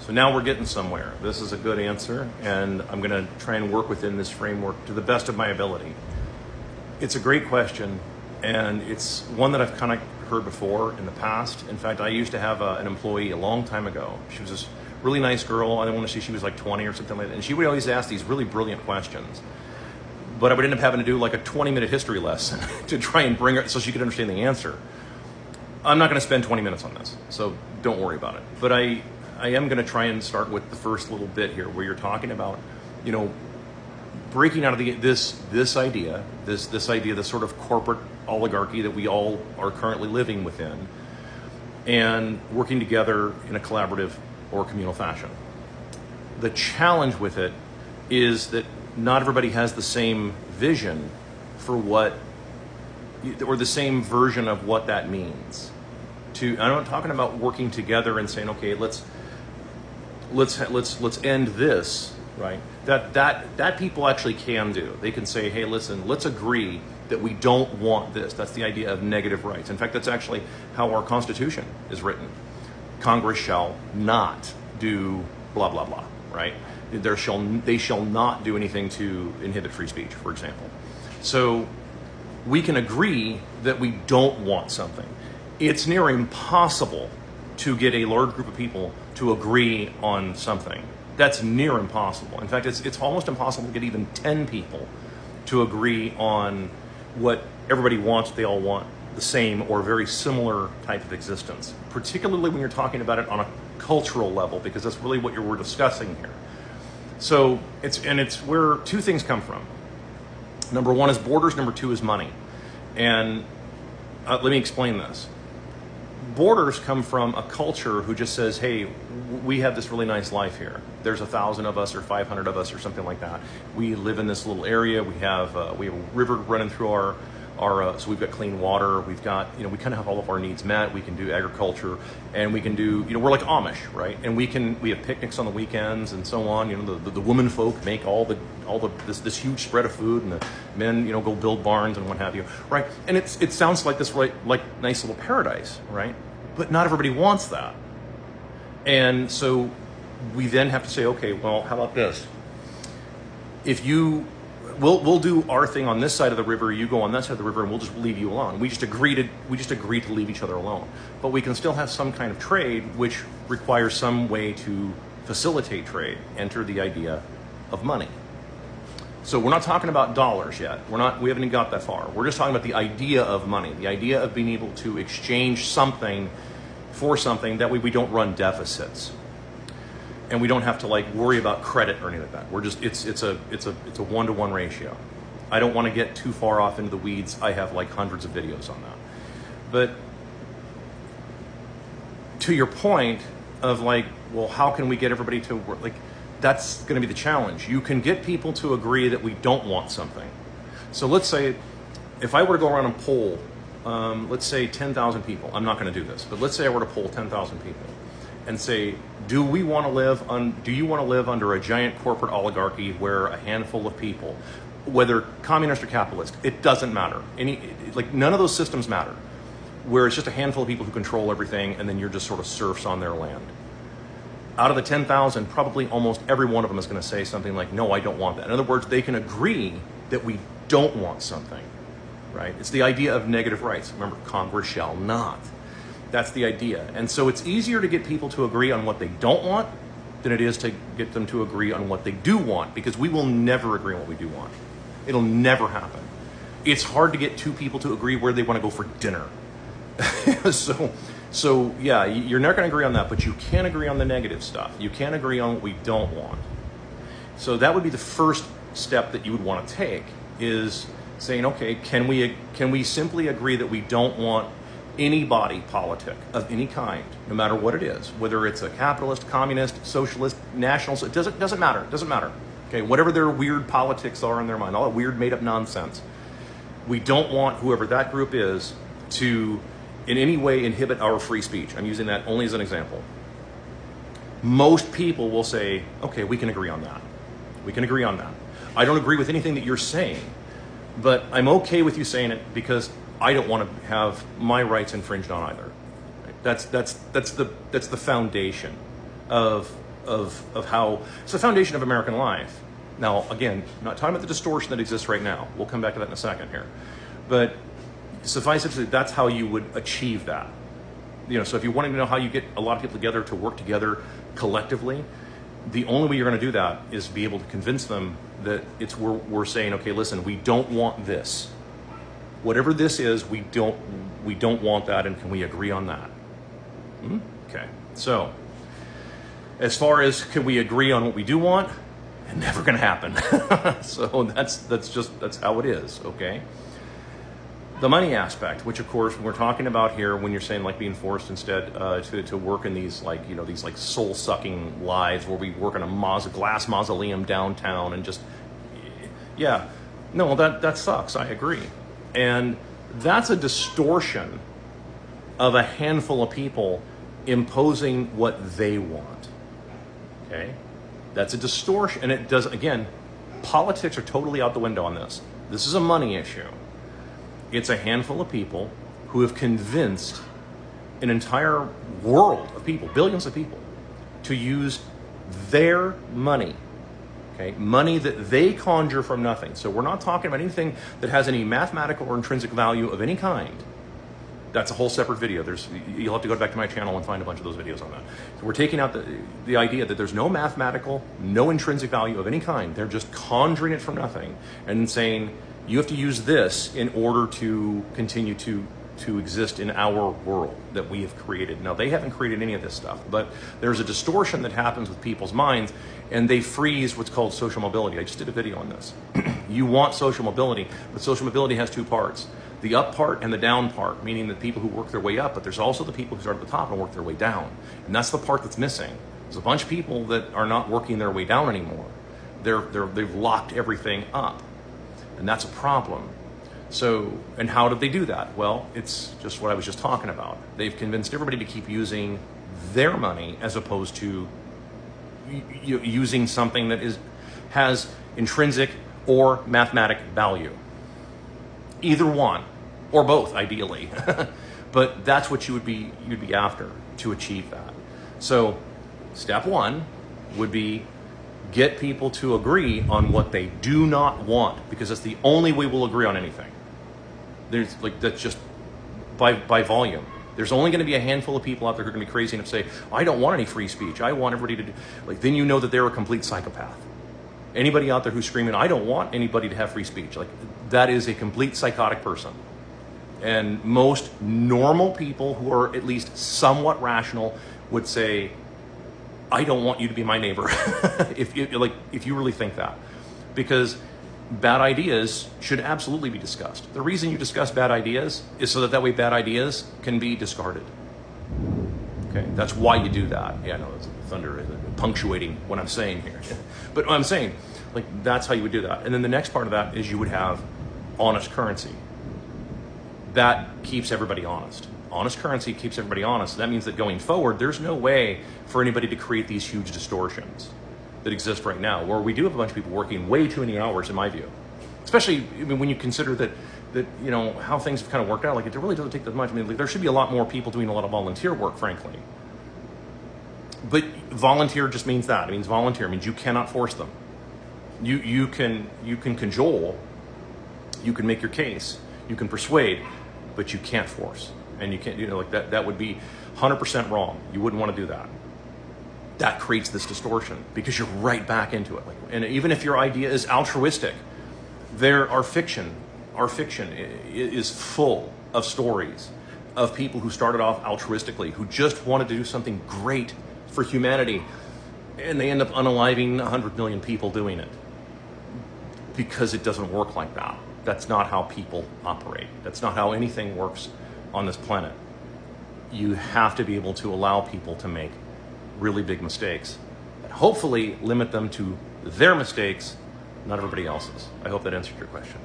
So now we're getting somewhere. This is a good answer, and I'm going to try and work within this framework to the best of my ability. It's a great question, and it's one that I've kind of heard before in the past. In fact, I used to have an employee a long time ago. She was this really nice girl. I don't want to say she was like 20 or something like that. And she would always ask these really brilliant questions. But I would end up having to do like a 20-minute history lesson to try and bring her so she could understand the answer. I'm not going to spend 20 minutes on this, so don't worry about it. But I am going to try and start with the first little bit here where you're talking about, you know, breaking out of this idea, this sort of corporate oligarchy that we all are currently living within, and working together in a collaborative or communal fashion. The challenge with it is that not everybody has the same vision for what, or the same version of what that means. I'm not talking about working together and saying, okay, let's end this, right? That people actually can do. They can say, hey, listen, let's agree that we don't want this. That's the idea of negative rights. In fact, that's actually how our Constitution is written. Congress shall not do blah, blah, blah, right? They shall not do anything to inhibit free speech, for example. So we can agree that we don't want something. It's near impossible to get a large group of people to agree on something. That's near impossible. In fact, it's almost impossible to get even 10 people to agree on what everybody wants. They all want the same or very similar type of existence, particularly when you're talking about it on a cultural level, because that's really what we're discussing here. So it's where two things come from. Number one is borders, number two is money. And let me explain this. Borders come from a culture who just says, hey, we have this really nice life here. There's 1,000 of us or 500 of us or something like that. We live in this little area. We have a river running through our so we've got clean water. We've got, you know, we kind of have all of our needs met. We can do agriculture, and we can do, you know, we're like Amish, right? And we have picnics on the weekends and so on. You know, the women folk make this huge spread of food, and the men, you know, go build barns and what have you, right? And it sounds like this like nice little paradise, right? But not everybody wants that. And so we then have to say, okay, well, how about this? We'll do our thing on this side of the river, you go on that side of the river, and we'll just leave you alone. We just agree to leave each other alone. But we can still have some kind of trade which requires some way to facilitate trade. Enter the idea of money. So we're not talking about dollars yet. We haven't even got that far. We're just talking about the idea of money, the idea of being able to exchange something for something. That way we don't run deficits. And we don't have to like worry about credit or anything like that. We're just it's a 1-to-1 ratio. I don't want to get too far off into the weeds. I have like hundreds of videos on that. But to your point of like, well, how can we get everybody to work? Like, that's going to be the challenge. You can get people to agree that we don't want something. So let's say if I were to go around and poll, let's say 10,000 people. I'm not going to do this, but let's say I were to poll 10,000 people and say, do you want to live under a giant corporate oligarchy where a handful of people, whether communist or capitalist, it doesn't matter. None of those systems matter, where it's just a handful of people who control everything and then you're just sort of serfs on their land. Out of the 10,000, probably almost every one of them is going to say something like, no, I don't want that. In other words, they can agree that we don't want something, right? It's the idea of negative rights. Remember, Congress shall not. That's the idea. And so it's easier to get people to agree on what they don't want than it is to get them to agree on what they do want, because we will never agree on what we do want. It'll never happen. It's hard to get two people to agree where they want to go for dinner. So yeah, you're not going to agree on that, but you can agree on the negative stuff. You can agree on what we don't want. So that would be the first step that you would want to take, is saying, okay, can we simply agree that we don't want any body politic of any kind, no matter what it is, whether it's a capitalist, communist, socialist, nationalist, it doesn't matter. It doesn't matter. Okay, whatever their weird politics are in their mind, all that weird made up nonsense. We don't want whoever that group is to in any way inhibit our free speech. I'm using that only as an example. Most people will say, okay, we can agree on that. We can agree on that. I don't agree with anything that you're saying, but I'm okay with you saying it because I don't want to have my rights infringed on either. Right? That's the foundation of of how it's the foundation of American life. Now, again, I'm not talking about the distortion that exists right now. We'll come back to that in a second here. But suffice it to say, that's how you would achieve that. So if you want to know how you get a lot of people together to work together collectively, the only way you're going to do that is be able to convince them that we're saying, okay, listen, we don't want this. Whatever this is, we don't want that, and can we agree on that? Okay. So, as far as can we agree on what we do want, never going to happen. So that's how it is. Okay. The money aspect, which of course we're talking about here, when you're saying like being forced instead to work in these these soul sucking lives where we work in a glass mausoleum downtown and just that sucks. I agree, and that's a distortion of a handful of people imposing what they want. Okay, that's a distortion, and it does again. Politics are totally out the window on this. This is a money issue. It's a handful of people who have convinced an entire world of people, billions of people, to use their money, okay, money that they conjure from nothing. So we're not talking about anything that has any mathematical or intrinsic value of any kind. That's a whole separate video. You'll have to go back to my channel and find a bunch of those videos on that. So we're taking out the idea that there's no mathematical, no intrinsic value of any kind. They're just conjuring it from nothing and saying, you have to use this in order to continue to exist in our world that we have created. Now, they haven't created any of this stuff, but there's a distortion that happens with people's minds, and they freeze what's called social mobility. I just did a video on this. You want social mobility, but social mobility has two parts. The up part and the down part, meaning the people who work their way up, but there's also the people who start at the top and work their way down. And that's the part that's missing. There's a bunch of people that are not working their way down anymore. They've locked everything up. And that's a problem. So, and how did they do that? Well, it's just what I was just talking about. They've convinced everybody to keep using their money as opposed to using something that has intrinsic or mathematic value. Either one, or both, ideally. But that's what you'd be after to achieve that. So, step one would be get people to agree on what they do not want, because that's the only way we'll agree on anything. That's just by volume. There's only going to be a handful of people out there who are going to be crazy enough to say, I don't want any free speech. I want everybody to do. Then you know that they're a complete psychopath. Anybody out there who's screaming, I don't want anybody to have free speech, that is a complete psychotic person. And most normal people who are at least somewhat rational would say, I don't want you to be my neighbor if you really think that. Because bad ideas should absolutely be discussed. The reason you discuss bad ideas is so that way bad ideas can be discarded. Okay, that's why you do that. Yeah, I know it's thunder punctuating what I'm saying here. But what I'm saying, that's how you would do that. And then the next part of that is you would have honest currency. That keeps everybody honest. Honest currency keeps everybody honest. That means that going forward, there's no way for anybody to create these huge distortions that exist right now, where we do have a bunch of people working way too many hours, in my view. Especially when you consider that how things have kind of worked out. It really doesn't take that much. There should be a lot more people doing a lot of volunteer work, frankly. But volunteer just means that. It means volunteer. It means you cannot force them. You can cajole, you can make your case, you can persuade, but you can't force. And you can't, that would be 100% wrong. You wouldn't want to do that. That creates this distortion because you're right back into it. And even if your idea is altruistic, our fiction is full of stories of people who started off altruistically, who just wanted to do something great for humanity, and they end up unaliving 100 million people doing it because it doesn't work like that. That's not how people operate. That's not how anything works on this planet. You have to be able to allow people to make really big mistakes and hopefully limit them to their mistakes, not everybody else's. I hope that answered your question.